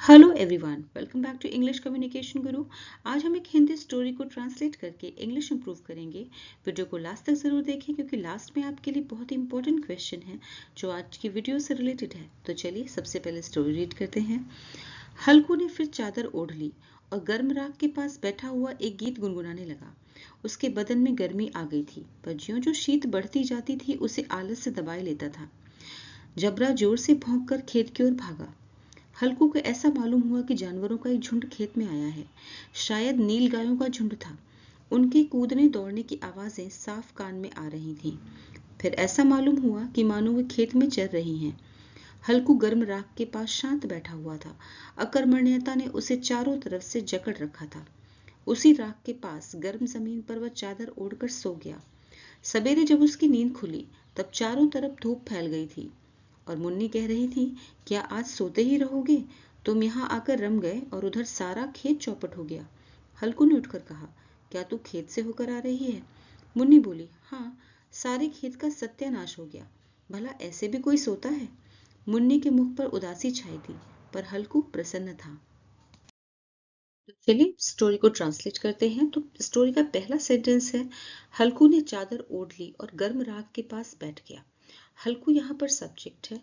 Hello everyone, welcome back to English communication guru. आज हम एक हिंदी स्टोरी को ट्रांसलेट करके इंग्लिश इंप्रूव करेंगे। वीडियो को लास्ट तक जरूर देखें क्योंकि लास्ट में आपके लिए बहुत ही इंपॉर्टेंट क्वेश्चन है जो आज की वीडियो से रिलेटेड है। तो चलिए सबसे पहले स्टोरी रीड करते हैं। हल्कू ने फिर चादर ओढ़ ली और गर्म राख के पास बैठा हुआ एक गीत गुनगुनाने लगा। उसके बदन में गर्मी आ गई थी, पर ज्यों-ज्यों शीत बढ़ती जाती थी उसे आलस से दबाए लेता था। जबरा जोर से भौंककर खेत की ओर भागा। हल्कू को ऐसा मालूम हुआ कि जानवरों का एक झुंड खेत में आया है। शायद नील गायों का झुंड था। उनके कूदने दौड़ने की आवाजें साफ कान में आ रही थीं। फिर ऐसा मालूम हुआ कि मानो वे खेत में चर रही हैं। हल्कू गर्म राख के पास शांत बैठा हुआ था। अकर्मण्यता ने उसे चारों तरफ से जकड़ रखा था। उसी राख के पास गर्म जमीन पर वह चादर ओढ़कर सो गया। सवेरे जब उसकी नींद खुली तब चारों तरफ धूप फैल गई थी और मुन्नी कह रही थी, क्या आज सोते ही रहोगे? तुम यहाँ आकर रम गए और उधर सारा खेत चौपट हो गया। हल्कू ने उठकर कहा, क्या तू खेत से होकर आ रही है? मुन्नी बोली, हाँ, सारे खेत का सत्यानाश हो गया। भला ऐसे भी कोई सोता है? मुन्नी के मुख पर उदासी छाई थी, पर हल्कू प्रसन्न था। तो चलिए स्टोरी को ट्रांसलेट करते हैं। तो स्टोरी का पहला सेंटेंस है, हल्कू ने चादर ओढ़ ली और गर्म राख के पास बैठ गया। हल्कू यहाँ पर सब्जेक्ट है।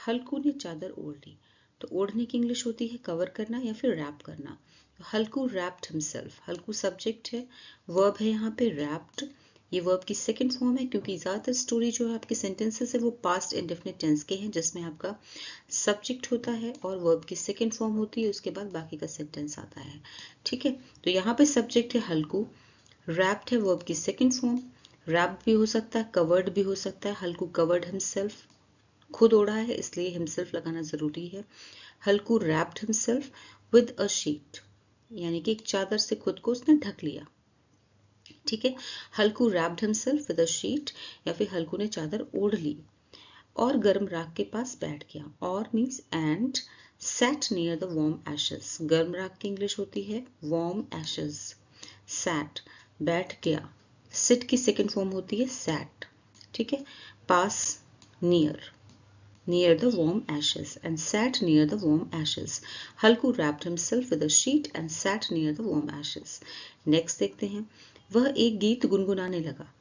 हल्कू ने चादर ओढ़ ली, तो ओढ़ने की इंग्लिश होती है कवर करना या फिर रैप करना। तो हल्कू रैप्ड हिमसेल्फ। हल्कू सब्जेक्ट है, वर्ब है यहाँ पे रैप्ड। ये वर्ब की सेकंड फॉर्म है क्योंकि ज्यादातर स्टोरी जो है आपके सेंटेंसेस है वो पास्ट इंडेफिनिट टेंस के हैं, जिसमें आपका सब्जेक्ट होता है और वर्ब की सेकंड फॉर्म होती है, उसके बाद बाकी का सेंटेंस आता है। ठीक है, तो यहाँ पे सब्जेक्ट है हल्कू, रैप्ड है वर्ब की सेकंड फॉर्म। रैप्ड भी हो सकता है, कवर्ड भी हो सकता है। हल्कू कवर्ड हिमसेल्फ, खुद ओढ़ा है इसलिए हिमसेल्फ लगाना जरूरी है। Halku wrapped himself with a sheet, यानी कि एक चादर से खुद को उसने ढक लिया। ठीक है, Halku wrapped himself with a sheet या फिर हल्कू ने चादर ओढ़ ली और गर्म राख के पास बैठ गया। और means and sat near the warm ashes। गर्म राख की इंग्लिश होती है warm ashes। sat बैठ गया। sit की सेकंड फॉर्म होती है sat। ठीक है, पास near the warm ashes and sat near the warm ashes। Halku wrapped himself with a sheet and sat near the warm ashes। Next देखते हैं, वह एक गीत गुनगुनाने लगा।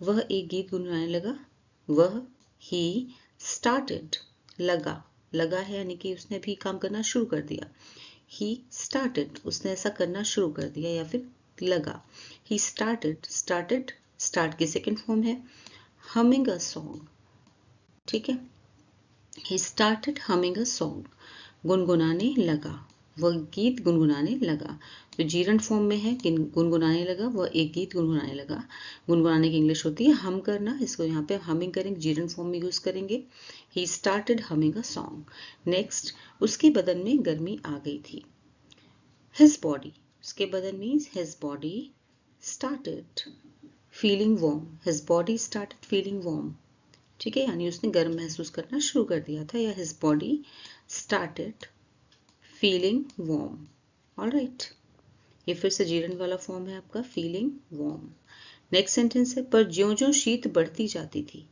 वह एक गीत गुनगुनाने लगा। वह he started, लगा है यानी कि उसने भी काम करना शुरू कर दिया। he started, उसने ऐसा करना शुरू कर दिया या फिर लगा। he started start की सेकंड फॉर्म है humming a song। ठीक है, he started humming a song, गुनगुनाने लगा। वह गीत गुनगुनाने लगा। तो जीरंड फॉर्म में है गुनगुनाने लगा, वह एक गीत गुनगुनाने लगा। गुनगुनाने की इंग्लिश होती है हम करना, इसको यहाँ पे हमिंग करेंगे, जीरंड फॉर्म में यूज करेंगे। He started humming a song. Next, उसके बदन में गर्मी आ गई थी। हिज बॉडी, उसके बदन means his body started feeling warm. His body started feeling warm. ठीक है, यानी उसने गर्म महसूस करना शुरू कर दिया था, या his body started feeling warm. Alright, ये फिर से जीरंड वाला फॉर्म है आपका फीलिंग वार्म। नेक्स्ट सेंटेंस है, पर ज्यों-ज्यों शीत बढ़ती जाती थी।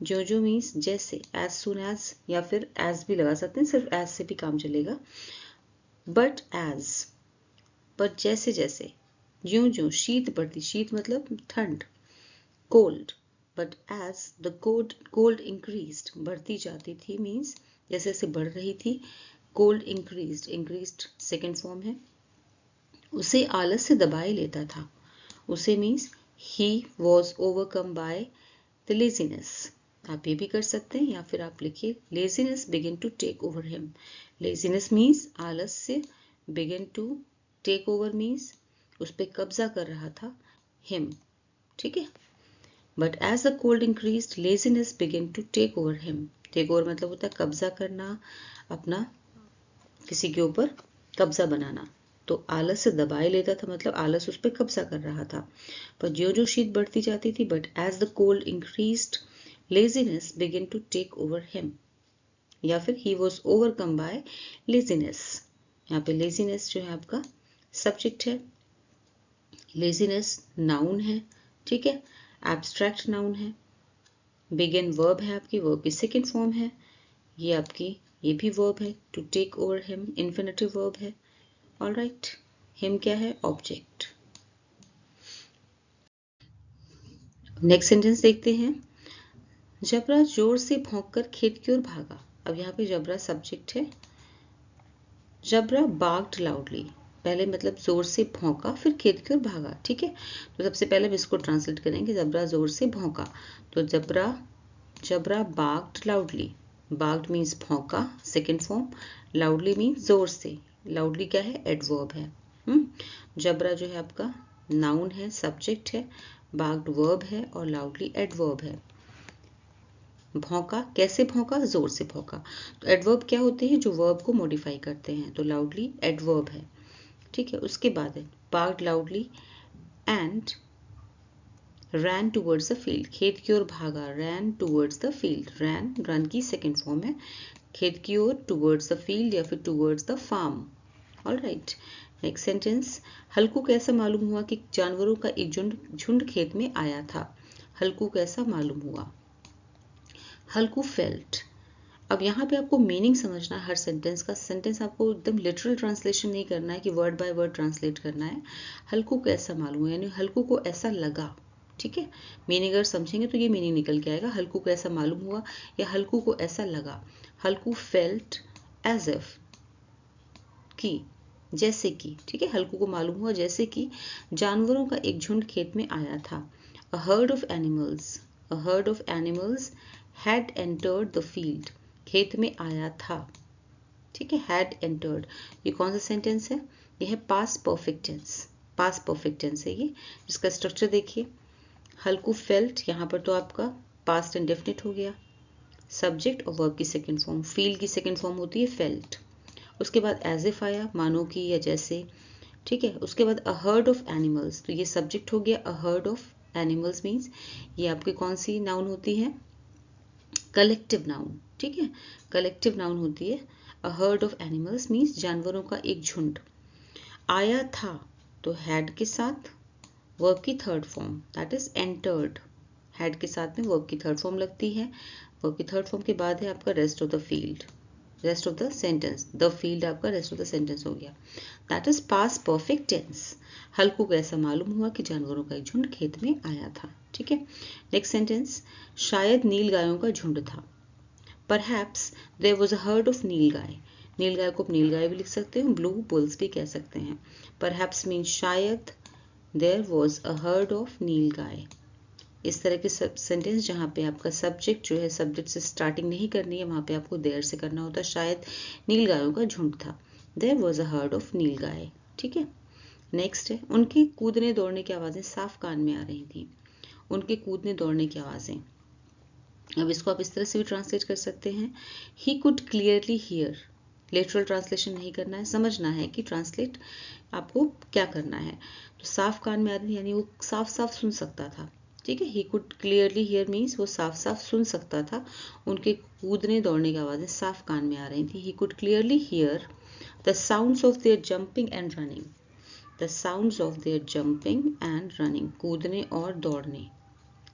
ज्यों-ज्यों मीन्स जैसे, एज सुन एज या फिर एज भी लगा सकते हैं, सिर्फ एज से भी काम चलेगा। बट एज, पर जैसे जैसे, ज्यों-ज्यों शीत बढ़ती, शीत मतलब ठंड, cold. But as the cold increased, बढ़ती जाती थी मीन्स जैसे जैसे बढ़ रही थी। कोल्ड इंक्रीज्ड सेकेंड फॉर्म है। उसे आलस से दबाए लेता था। उसे means he was overcome by the laziness. आप ये भी कर सकते हैं या फिर आप लिखिए laziness begin to take over him. Laziness means आलस से, begin to, take over means उस पर कब्जा कर रहा था, हिम। ठीक है, but as the cold increased laziness begin to take over him. Take over मतलब होता है कब्जा करना, अपना किसी के ऊपर कब्जा बनाना। तो आलस से दबाए लेता था मतलब आलस उस पर कब्जा कर रहा था। पर ज्यों ज्यों शीत बढ़ती जाती थी, but as the cold increased laziness begin to take over him, या फिर he was overcome by laziness. यहाँ पे लेजीनेस जो है आपका सब्जेक्ट है, लेजीनेस नाउन है। ठीक है, एब्स्ट्रैक्ट नाउन है। बिगिन वर्ब है आपकी, वर्ब की सेकेंड फॉर्म है। ये आपकी ये भी वर्ब है, to take over him infinitive verb है। ऑलराइट, हिम क्या है? ऑब्जेक्ट। नेक्स्ट सेंटेंस देखते हैं। जबरा जोर से भौंककर खेत की ओर भागा। अब यहाँ पे जबरा सब्जेक्ट है। जबरा बाग्ड लाउडली, पहले मतलब जोर से भौंका, फिर खेत की ओर भागा। ठीक है, तो सबसे पहले हम इसको ट्रांसलेट करेंगे। जबरा जोर से भौंका, तो Jabra barked loudly. Barked means भौंका, सेकेंड फॉर्म। लाउडली मीन्स जोर से। लाउडली क्या है? एडवर्ब है। जबरा जो है आपका नाउन है, सब्जेक्ट है, बाग्ड वर्ब है और लाउडली एडवर्ब है। भौंका, कैसे भौंका? जोर से भौंका। तो एडवर्ब क्या होते हैं? जो वर्ब को मॉडिफाई करते हैं, तो लाउडली एडवर्ब है। ठीक है, उसके बाद है barked loudly and ran towards the field, खेत की ओर भागा। Ran towards the field, run की सेकेंड फॉर्म है, खेत की ओर, टूवर्ड्स द फील्ड या फिर towards the farm. Alright, next sentence. Halku को ऐसा मालूम हुआ कि जानवरों का एक झुंड खेत में आया था। हल्कू को ऐसा मालूम हुआ। हल्कू फेल्ट। अब यहाँ पे आपको मीनिंग समझना है हर सेंटेंस का। सेंटेंस आपको एकदम लिटरल ट्रांसलेशन नहीं करना है कि वर्ड बाय वर्ड ट्रांसलेट करना है। हल्कू को ऐसा मालूम है, यानी हल्कू को ऐसा लगा। ठीक है, मीनिंग अगर समझेंगे तो ये मीनिंग निकल के आएगा। हल्कू को ऐसा मालूम हुआ या हल्कू को ऐसा लगा। हल्कू फेल्ट एज इफ, की, जैसे कि। ठीक है, हल्कू को मालूम हुआ जैसे कि जानवरों का एक झुंड खेत में आया था। A herd of animals had entered the field, खेत में आया था। ठीक है, had entered, ये कौन सा सेंटेंस है? ये है past perfect tense. Past perfect tense है ये, जिसका स्ट्रक्चर देखिए। हल्कू फेल्ट, यहाँ पर तो आपका पास्ट इंडेफिनिट हो गया, सब्जेक्ट और वर्ब की सेकेंड फॉर्म। फील की सेकेंड फॉर्म होती है फेल्ट। उसके बाद एज इफ आया, मानो की या जैसे। ठीक है, उसके बाद अ हर्ड ऑफ एनिमल्स, तो ये सब्जेक्ट हो गया। अ हर्ड ऑफ एनिमल्स मीन्स ये आपकी कौन सी नाउन होती है? Collective noun. ठीक है, कलेक्टिव नाउन होती है। अ हर्ड ऑफ एनिमल्स मीन्स जानवरों का एक झुंड। आया था, तो हैड के साथ वर्ब की third form, that is entered. Had के साथ में वर्ब की थर्ड फॉर्म लगती है। वर्ब की थर्ड फॉर्म के बाद है आपका rest of the field, rest of the sentence. The field आपका रेस्ट ऑफ द सेंटेंस हो गया, that is past perfect tense. Halku को ऐसा मालूम हुआ कि जानवरों का एक झुंड खेत में आया था। ठीक है, नेक्स्ट सेंटेंस। शायद नील गायों का झुंड था। Perhaps there was a herd of nilgai. नील गाय को आप नील गाय भी लिख सकते हैं, ब्लू बुल्स भी कह सकते हैं। परहैप्स मीन्स शायद, there was a herd of nilgai. इस तरह के सेंटेंस जहाँ पे आपका सब्जेक्ट जो है सब्जेक्ट से स्टार्टिंग नहीं करनी है, वहाँ पे आपको देयर से करना होता है। शायद नील गायों का झुंड था, there was a herd of nilgai. ठीक है, नेक्स्ट है। उनके कूदने दौड़ने की आवाज़ें साफ कान में आ रही थी। उनके कूदने दौड़ने की आवाज़ें, अब इसको आप इस तरह से भी ट्रांसलेट कर सकते हैं, he could clearly here. Literal translation नहीं करना है, समझना है कि ट्रांसलेट आपको क्या करना है। तो साफ कान में आ रही, यानी वो साफ साफ सुन सकता था। ठीक है, he could clearly here means वो साफ साफ सुन सकता था। उनके कूदने दौड़ने की आवाज़ें साफ कान में आ रही थी। He could clearly here the sounds of their jumping and running. The sounds of their jumping and running, कूदने और दौड़ने।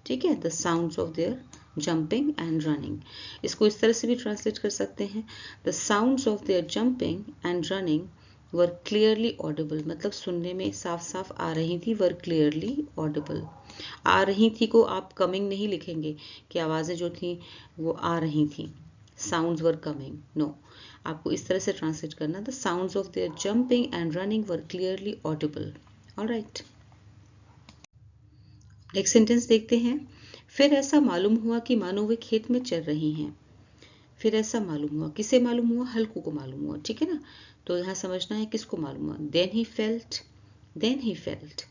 ठीक है, the sounds of their jumping and running. इसको इस तरह से भी ट्रांसलेट कर सकते हैं, the sounds of their jumping and running were clearly Audible, मतलब सुनने में साफ साफ आ रही थी। वर क्लियरली ऑडिबल, आ रही थी को आप कमिंग नहीं लिखेंगे कि आवाज़ें जो थी वो आ रही थी, साउंड्स वर कमिंग, नो, आपको इस तरह से ट्रांसलेट करना, the sounds of their jumping and running were clearly Audible. Alright, next sentence देखते हैं। फिर ऐसा मालूम हुआ कि मानो वे खेत में चल रही हैं। फिर ऐसा मालूम हुआ, किसे मालूम हुआ? हल्कू को मालूम हुआ। ठीक है ना, तो यहाँ समझना है किसको मालूम हुआ। देन ही फेल्ट,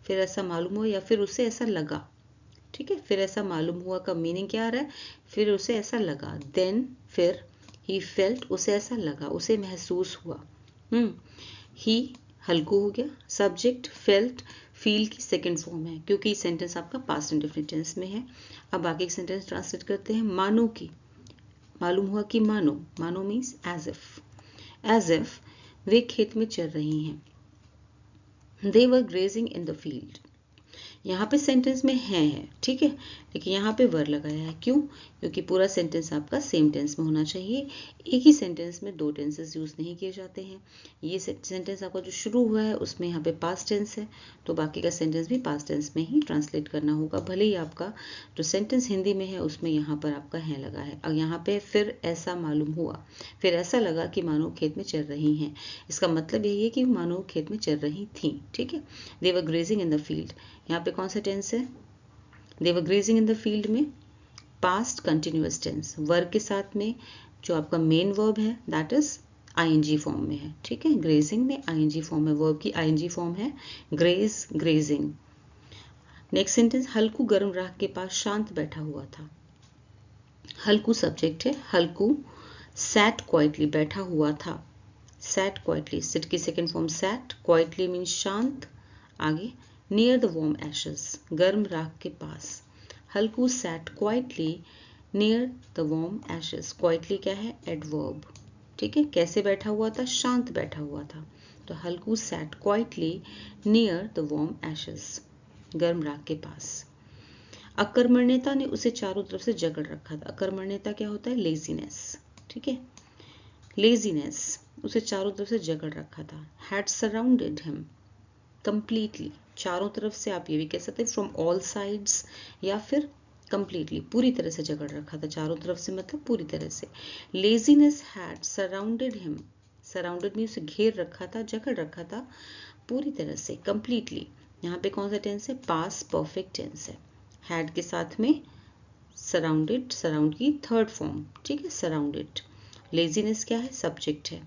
फिर ऐसा मालूम हुआ या फिर उसे ऐसा लगा। ठीक है, फिर ऐसा मालूम हुआ का मीनिंग क्या आ रहा है? फिर उसे ऐसा लगा। देन, फिर, ही फेल्ट, उसे ऐसा लगा, उसे महसूस हुआ। ही हल्कू हो गया, सब्जेक्ट, फेल्ट फील की सेकंड फॉर्म है, क्योंकि सेंटेंस आपका पास्ट इंडेफिनिट टेंस में है। अब बाकी सेंटेंस ट्रांसलेट करते हैं। मानो की, मालूम हुआ कि मानो, मानो मीन्स एज इफ वे खेत में चल रही हैं। दे वर ग्रेजिंग इन द फील्ड, यहाँ पे सेंटेंस में है, ठीक है, लेकिन यहाँ पे वर लगाया है। क्यों? क्योंकि पूरा सेंटेंस आपका सेम टेंस में होना चाहिए। एक ही सेंटेंस में दो टेंसेस यूज़ नहीं किए जाते हैं। ये सेंटेंस आपका जो शुरू हुआ है उसमें यहाँ पे पास्ट टेंस है, तो बाकी का सेंटेंस भी पास्ट टेंस में ही ट्रांसलेट करना होगा। भले ही आपका जो सेंटेंस हिंदी में है उसमें यहाँ पर आपका है लगा है। और यहाँ पे फिर ऐसा मालूम हुआ, फिर ऐसा लगा कि मानो खेत में चल रही हैं। इसका मतलब यही है कि मानो खेत में चल रही थी, ठीक है। दे वर ग्रेजिंग इन द फील्ड, यहाँ पे कौन सा टेंस है? दे वर ग्रेजिंग इन द फील्ड में पास्ट कंटिन्यूअस टेंस, वर्ब के साथ में जो आपका मेन वर्ब है दैट इज आईएनजी फॉर्म में है, ठीक है। ग्रेजिंग में आईएनजी फॉर्म है, वर्ब की आईएनजी फॉर्म है ग्रेज, ग्रेजिंग। नेक्स्ट सेंटेंस, हल्कू गर्म राख के पास शांत बैठा हुआ था। हल्कू सब्जेक्ट है, हल्कू सैट क्वाइटली, बैठा हुआ था। सैट क्वाइटली, सिट की second form sat, quietly means शांत। आगे, नियर द वार्म एशेस, गर्म राख के पास। Halku sat quietly near the warm ashes, quietly क्या है? एडवर्ब, ठीक है। कैसे बैठा हुआ था? शांत बैठा हुआ था। तो Halku sat quietly near the warm ashes, गर्म राख के पास। अकर्मण्यता ने उसे चारों तरफ से जकड़ रखा था। अकर्मण्यता क्या होता है? लेजीनेस, ठीक है। लेजीनेस, उसे चारों तरफ से जकड़ रखा था। हैड सराउंडेड हिम कंप्लीटली, चारों तरफ से आप ये भी कह सकते हैं फ्रॉम ऑल साइड्स, या फिर कंप्लीटली, पूरी तरह से जकड़ रखा था। चारों तरफ से मतलब पूरी तरह से। Laziness had surrounded him, surrounded में उसे घेर रखा था, जकड़ रखा था पूरी तरह से, कंप्लीटली। यहाँ पे कौन सा टेंस है? पास्ट परफेक्ट टेंस है। हैड के साथ में सराउंडेड, सराउंड की थर्ड फॉर्म, ठीक है, सराउंडेड। लेजीनेस क्या है? सब्जेक्ट है।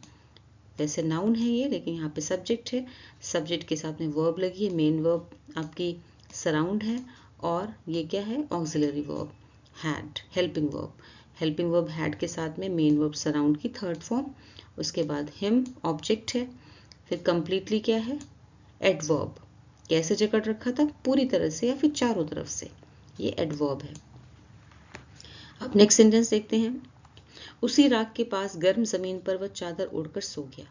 वैसे नाउन है ये, लेकिन यहाँ पे सब्जेक्ट है। सब्जेक्ट के साथ में वर्ब लगी है, मेन वर्ब आपकी सराउंड है, और ये क्या है? Auxiliary verb had, helping verb. Helping verb had के साथ में मेन वर्ब सराउंड की थर्ड फॉर्म। उसके बाद हिम ऑब्जेक्ट है, फिर कंप्लीटली क्या है? एडवर्ब। कैसे जकड़ रखा था? पूरी तरह से या फिर चारों तरफ से, ये एडवर्ब है। अब नेक्स्ट सेंटेंस देखते हैं। उसी राख के पास गर्म जमीन पर वह चादर ओढ़कर सो गया।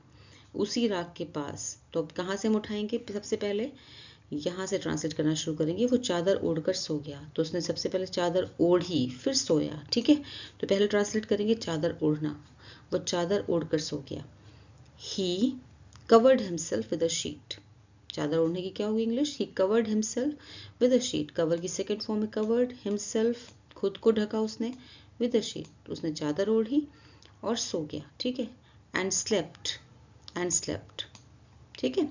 उसी राख के पास, तो अब कहाँ से हम उठाएंगे? सबसे पहले यहाँ से ट्रांसलेट करना शुरू करेंगे। वो चादर ओढ़कर सो गया, तो उसने सबसे पहले चादर ओढ़ी फिर सोया, ठीक है। तो पहले ट्रांसलेट करेंगे चादर ओढ़ना। वो चादर ओढ़कर सो गया। He covered himself with a sheet, चादर ओढ़ने की क्या होगी English? He covered himself with a sheet. Cover की सेकेंड फॉर्म में कवर्ड, हिमसेल्फ खुद को ढका उसने, विद अ शीट उसने चादर ओढ़ी और सो गया, ठीक है। एंड स्लेप्ट, एंड स्लेप्ट, ठीक है।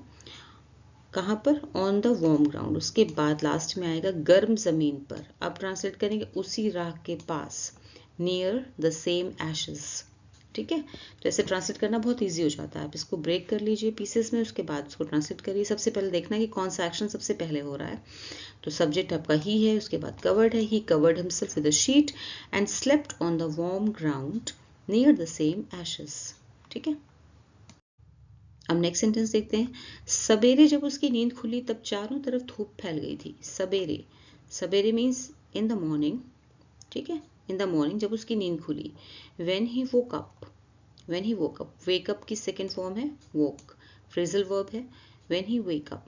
कहाँ पर? On the warm ground. उसके बाद लास्ट में आएगा गर्म जमीन पर। अब ट्रांसलेट करेंगे उसी राख के पास, नियर द सेम एशेस, ठीक है। तो ऐसे ट्रांसलेट करना बहुत इजी हो जाता है। आप इसको ब्रेक कर लीजिए पीसेस में, उसके बाद उसको ट्रांसलेट करिए। सबसे पहले देखना है कि कौन सा एक्शन सबसे पहले हो रहा है। तो सब्जेक्ट आपका ही है, उसके बाद कवर्ड है। He covered himself with a sheet and slept on the warm ground near the same ashes, ठीक है। अब नेक्स्ट सेंटेंस देखते हैं। सवेरे जब उसकी नींद खुली तब चारों तरफ धूप फैल गई थी। सवेरे, सवेरे मीन्स इन द मॉर्निंग, ठीक है। इन द मॉर्निंग जब उसकी नींद खुली। When he woke up, when he woke up, wake up की सेकेंड फॉर्म है वोक, फ्रेजल वर्ब है। When he wake up,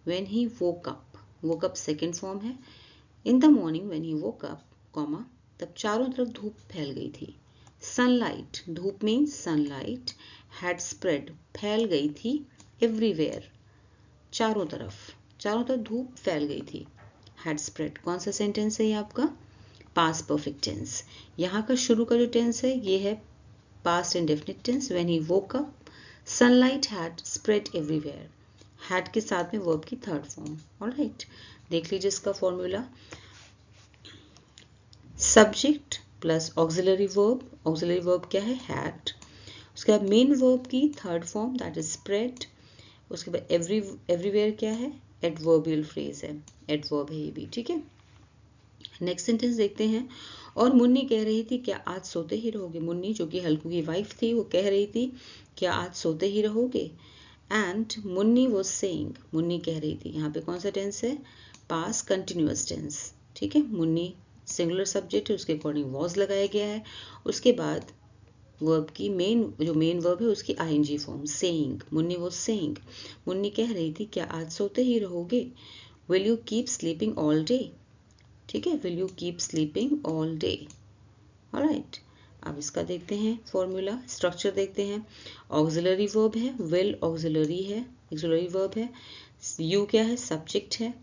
when he woke up, woke up second form है। In the morning when he woke up, comma, तब चारों तरफ धूप फैल गई थी। सनलाइट, धूप मीन्स सनलाइट, हैड स्प्रेड, फैल गई थी, एवरीवेयर, चारों तरफ, चारों तरफ धूप फैल गई थी। हैड स्प्रेड कौन सा सेंटेंस है? ये आपका पास्ट परफेक्ट टेंस। यहाँ का शुरू का जो टेंस है ये है past indefinite tense. When he woke up, sunlight had spread everywhere, had के साथ में वर्ब की थर्ड फॉर्म। ऑलराइट, देख लीजिए इसका formula. Subject plus auxiliary verb, auxiliary verb क्या है? हैड। उसके बाद मेन वर्ब की third form that is spread. उसके बाद एवरीवेयर क्या है? एडवर्बियल फ्रेज है, एडवर्ब है ये भी, ठीक है। नेक्स्ट सेंटेंस देखते हैं। और मुन्नी कह रही थी क्या आज सोते ही रहोगे? मुन्नी जो कि हल्कू की वाइफ थी, वो कह रही थी क्या आज सोते ही रहोगे? And Munni was saying, Munni कह रही थी। यहाँ पे कौन सा टेंस है? पास्ट कंटिन्यूअस टेंस, ठीक है। मुन्नी सिंगुलर सब्जेक्ट है, उसके अकॉर्डिंग वॉज लगाया गया है। उसके बाद वर्ब की जो मेन वर्ब है उसकी ING form, saying. Munni was saying, Munni कह रही थी क्या आज सोते ही रहोगे? Will you keep sleeping all day, ठीक है, will you keep sleeping all day. Alright, अब इसका देखते हैं फॉर्मूला, स्ट्रक्चर देखते हैं। ऑक्सिलरी वर्ब है, विल ऑक्सिलरी है, ऑक्सिलरी वर्ब है, यू क्या है, सब्जेक्ट है,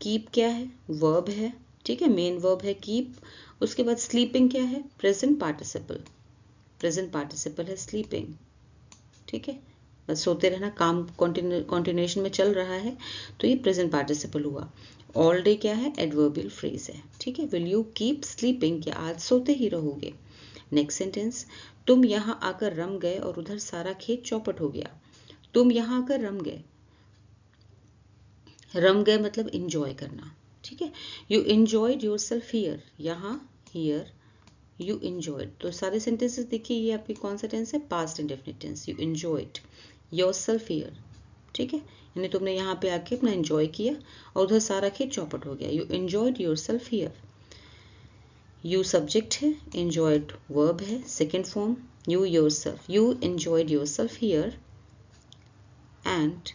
कीप क्या है, वर्ब है, ठीक है, मेन वर्ब है कीप। उसके बाद स्लीपिंग क्या है, प्रेजेंट पार्टिसिपल, प्रेजेंट पार्टिसिपल है स्लीपिंग, ठीक है, बस सोते रहना, काम कॉन्टिन्यूएशन में चल रहा है तो ये प्रेजेंट पार्टिसिपल हुआ। ऑल डे क्या है, एडवर्बियल फ्रेज है, ठीक है। विल यू कीप स्लीपिंग, क्या आज सोते ही रहोगे। नेक्स्ट सेंटेंस, तुम यहाँ आकर रम गए और उधर सारा खेत चौपट हो गया। तुम यहाँ आकर रम गए, रम गए मतलब इंजॉय करना, ठीक है। यू एंजॉयड योरसेल्फ हियर, यहाँ हियर यू एंजॉयड। तो सारे सेंटेंसेस देखिए, ये आपकी कौन सा टेंस है, past indefinite tense. You enjoyed yourself here, ठीक है, यानी तुमने यहाँ पे आके अपना एंजॉय किया और उधर सारा खेत चौपट हो गया। You enjoyed yourself here. You subject है, एंजॉयड वर्ब है, second form you yourself, you enjoyed yourself here and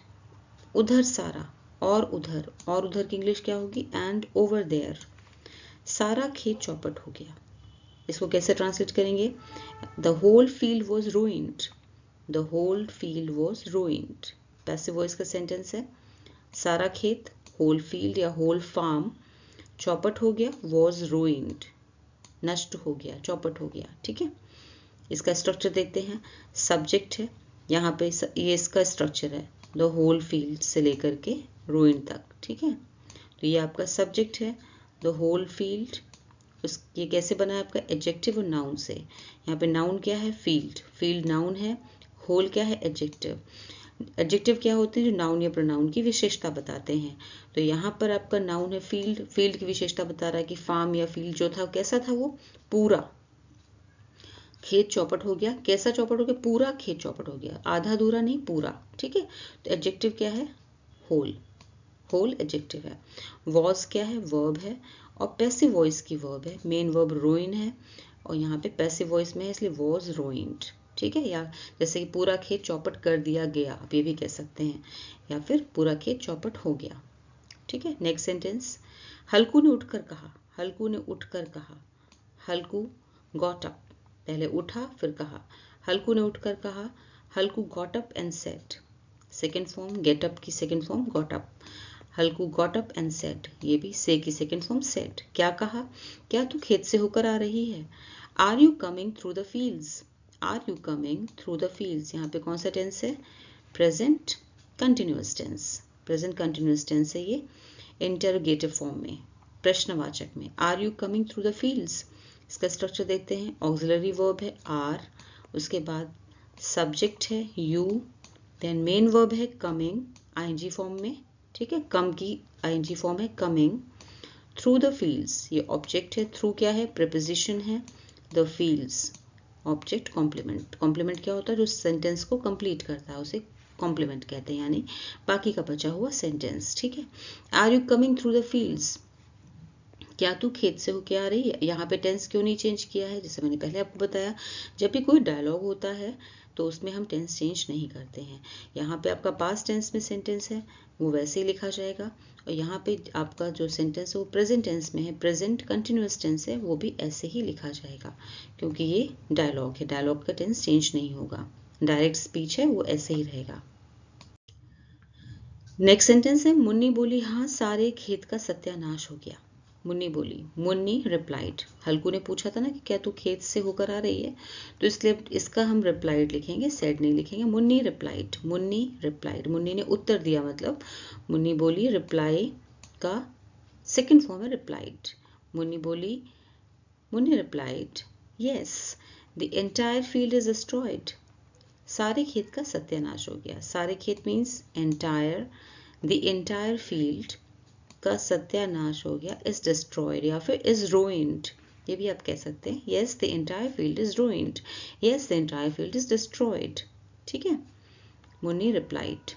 उधर सारा, और उधर की इंग्लिश क्या होगी, एंड ओवर देयर सारा खेत चौपट हो गया। इसको कैसे ट्रांसलेट करेंगे, the whole field was ruined, the whole field was ruined. Passive voice का सेंटेंस है, सारा खेत, होल फील्ड या होल फार्म चौपट हो गया, वॉज रूइंड नष्ट हो गया, चौपट हो गया, ठीक है। इसका स्ट्रक्चर देखते हैं, सब्जेक्ट है, यहाँ पे ये इसका स्ट्रक्चर है, द होल फील्ड से लेकर के रूइन तक, ठीक है। तो ये आपका सब्जेक्ट है, द होल फील्ड। ये कैसे बना है आपका, एडजेक्टिव और नाउन से। यहाँ पे नाउन क्या है, फील्ड, फील्ड नाउन है, होल क्या है, एडजेक्टिव। एडजेक्टिव क्या होते हैं, जो नाउन या प्रोनाउन की विशेषता बताते हैं। तो यहाँ पर आपका नाउन है फील्ड, फील्ड की विशेषता बता रहा है कि फार्म या फील्ड जो था कैसा था, वो पूरा खेत चौपट हो गया। कैसा चौपट हो गया, पूरा खेत चौपट हो गया, आधा अधूरा नहीं, पूरा, ठीक है। तो एडजेक्टिव क्या है, होल, होल एडजेक्टिव है। वॉज क्या है, वर्ब है, और पैसिव वॉइस की वर्ब है, मेन वर्ब रोइन है, और यहाँ पे पैसिव वॉइस में है इसलिए वॉज रोइंड, ठीक है। या जैसे कि पूरा खेत चौपट कर दिया गया, आप ये भी कह सकते हैं, या फिर पूरा खेत चौपट हो गया, ठीक है। नेक्स्ट सेंटेंस, हल्कू ने उठकर कहा, हल्कू ने उठकर कहा, हल्कू गॉट अप, पहले उठा फिर कहा, हल्कू ने उठकर कहा, Halku got up and said, second form get up की second form got up, Halku got up and said, ये भी से की सेकेंड फॉर्म सेड। क्या कहा, क्या तू खेत से होकर आ रही है, are you coming through the fields, are you coming through the fields. यहाँ पे कौन सा टेंस है, present continuous tense, present continuous tense है ये, इंटरोगेटिव फॉर्म में, प्रश्नवाचक में, are you coming through the fields. इसका स्ट्रक्चर देखते हैं, ऑक्सिलरी वर्ब है आर, उसके बाद सब्जेक्ट है यू, देन मेन वर्ब है कमिंग आईएनजी फॉर्म में, ठीक है, कम की आईएनजी फॉर्म है कमिंग, थ्रू द फील्ड्स ये ऑब्जेक्ट है, थ्रू क्या है, प्रीपोजिशन है, the fields object, complement, complement क्या होता है, जो सेंटेंस को कंप्लीट करता है उसे कॉम्प्लीमेंट कहते हैं, यानी बाकी का बचा हुआ सेंटेंस, ठीक है। Are you coming through the fields, क्या तू खेत से होके आ रही है। यहाँ पे टेंस क्यों नहीं चेंज किया है, जैसे मैंने पहले आपको बताया, जब भी कोई डायलॉग होता है तो उसमें हम टेंस चेंज नहीं करते हैं। यहाँ पे आपका पास्ट टेंस में सेंटेंस है, वो वैसे ही लिखा जाएगा, और यहाँ पे आपका जो सेंटेंस है वो प्रेजेंट टेंस में है, प्रेजेंट कंटिन्यूअस टेंस है, वो भी ऐसे ही लिखा जाएगा, क्योंकि ये डायलॉग है, डायलॉग का टेंस चेंज नहीं होगा, डायरेक्ट स्पीच है वो ऐसे ही रहेगा। नेक्स्ट सेंटेंस है, मुन्नी बोली हाँ सारे खेत का सत्यानाश हो गया। मुन्नी बोली, मुन्नी रिप्लाइड, हल्कू ने पूछा था ना कि क्या तू खेत से होकर आ रही है, तो इसलिए इसका हम रिप्लाइड लिखेंगे, सेड नहीं लिखेंगे। मुन्नी रिप्लाइड, मुन्नी रिप्लाइड, मुन्नी ने उत्तर दिया, मतलब मुन्नी बोली, रिप्लाई का सेकंड फॉर्म है रिप्लाइड। मुन्नी बोली, Munni replied, yes the entire field is destroyed, सारे खेत का सत्यानाश हो गया। सारे खेत means entire, the entire field का सत्यानाश हो गया, इज डिस्ट्रॉयड या फिर इज रूइंड, ये भी आप कह सकते हैं। Yes the entire field is ruined, yes the entire field is destroyed, ठीक है। मुन्नी रिप्लाइड।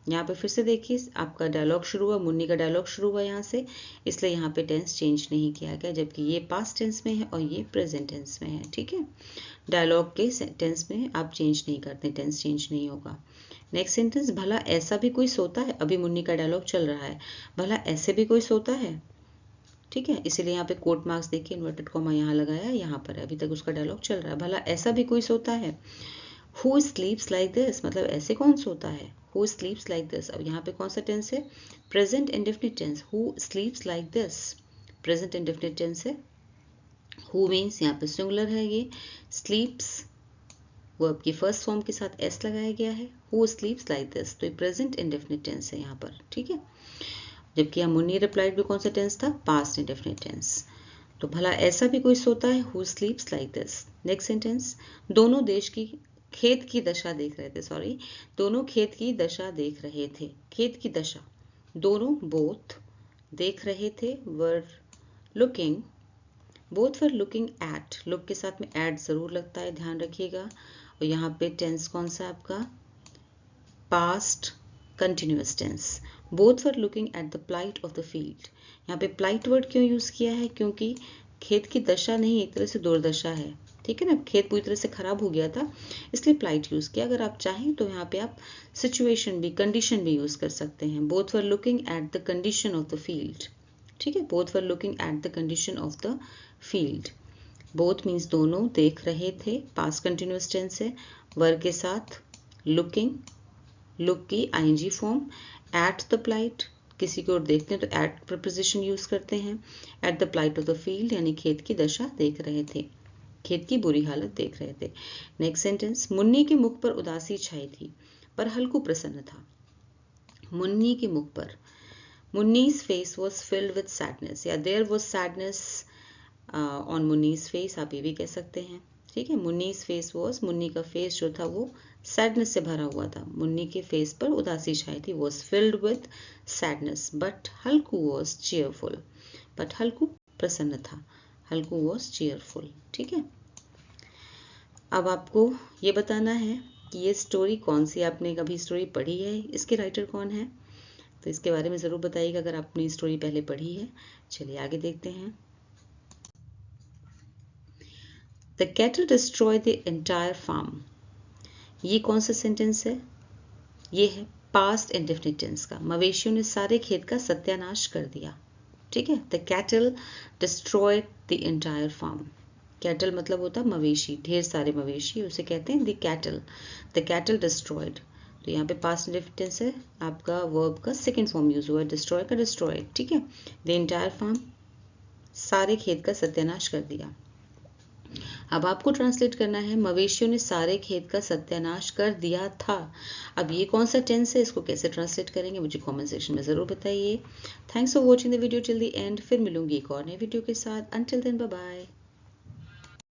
यहाँ पे फिर से देखिए आपका डायलॉग शुरू हुआ, मुन्नी का डायलॉग शुरू हुआ यहाँ से, इसलिए यहाँ पे टेंस चेंज नहीं किया गया, जबकि ये पास्ट टेंस में है और ये प्रेजेंट टेंस में है। ठीक है, डायलॉग के टेंस में आप चेंज नहीं करते, टेंस चेंज नहीं होगा। नेक्स्ट सेंटेंस, भला ऐसा भी कोई सोता है। अभी मुन्नी का डायलॉग चल रहा है, भला ऐसे भी कोई सोता है। ठीक है, इसीलिए यहाँ पे कोट मार्क्स देखिए, इन्वर्टेड कॉमा यहाँ लगाया, यहाँ पर है, अभी तक उसका डायलॉग चल रहा है। भला ऐसा भी कोई सोता है। Who sleeps like this, मतलब ऐसे कौन सोता है। Who sleeps like this, अब यहाँ पे कौन सा टेंस है, present indefinite tense. Who sleeps like this, present indefinite tense है। Who मीन्स यहाँ पे सिंगुलर है, ये sleeps वर्ब की फर्स्ट फॉर्म के साथ s लगाया गया है। Who sleeps like this, तो ये प्रेजेंट इंडेफिनिट टेंस है यहाँ पर। ठीक है, जबकि यहाँ मुन्नी रिप्लाइड भी कौन सा टेंस था, पास्ट इंडेफिनिट टेंस। तो भला ऐसा भी कोई सोता है, Who sleeps like this। Next sentence, दोनों देश की खेत की दशा देख रहे थे, सॉरी, दोनों खेत की दशा देख रहे थे। खेत की दशा, दोनों बोथ देख रहे थे, were looking, both were looking eight, look के साथ में एट जरूर लगता है, ध्यान रखिएगा। और यहाँ पे टेंस कौन सा आपका, past continuous tense. Both were looking at the plight of the field, यहाँ पे प्लाइट वर्ड क्यों यूज किया है, क्योंकि खेत की दशा नहीं, एक तरह से दुर्दशा है। ठीक है ना, खेत पूरी तरह से खराब हो गया था, इसलिए प्लाइट यूज किया। अगर आप चाहें तो यहाँ पे आप सिचुएशन भी, कंडीशन भी यूज कर सकते हैं। Both were looking at the condition of the field. ठीक है, both were looking at the condition of the field. Both means दोनों देख रहे थे, पास्ट कंटिन्यूअस टेंस है, वर के साथ लुकिंग, लुक की ING form, at the plight, किसी की ओर देखते हैं तो एट प्रपोजिशन यूज करते हैं, at the plight of the field यानी खेत की दशा देख रहे थे, खेत की बुरी हालत देख रहे थे। नेक्स्ट सेंटेंस, मुन्नी के मुख पर उदासी छाई थी पर हल्कू प्रसन्न था। मुन्नी के मुख पर, Munni's face was filled with sadness, या there was sadness on Munni's face, आप ये भी कह सकते हैं। ठीक है, मुन्नीज फेस वॉज, मुन्नी का फेस जो था वो सैडनेस से भरा हुआ था, मुन्नी के फेस पर उदासी छाई थी, was filled with sadness, but Halku was cheerful, but Halku प्रसन्न था, हल्कू वॉज चीयरफुल। ठीक है, अब आपको ये बताना है कि ये स्टोरी कौन सी, आपने कभी स्टोरी पढ़ी है, इसके राइटर कौन है, तो इसके बारे में ज़रूर बताइएगा अगर आपने स्टोरी पहले पढ़ी है। चलिए आगे देखते हैं। The cattle destroy the entire farm, ये कौन सा सेंटेंस है, ये है पास्ट इंडेफिनिट टेंस का। मवेशियों ने सारे खेत का सत्यानाश कर दिया। ठीक है, the cattle destroyed the entire farm. Cattle मतलब होता है मवेशी, ढेर सारे मवेशी, उसे कहते हैं the cattle. The cattle destroyed, तो यहाँ पे पास्ट इंडेफिनिट टेंस है, आपका वर्ब का सेकंड फॉर्म यूज हुआ है, डिस्ट्रॉय का डिस्ट्रॉयड। ठीक है, द एंटायर फार्म, सारे खेत का सत्यानाश कर दिया। अब आपको ट्रांसलेट करना है, मवेशियों ने सारे खेत का सत्यानाश कर दिया था। अब ये कौन सा टेंस है, इसको कैसे ट्रांसलेट करेंगे मुझे कमेंट सेक्शन में ज़रूर बताइए। Thanks for watching the video till the end, फिर मिलूंगी एक और नए वीडियो के साथ। Until then bye bye.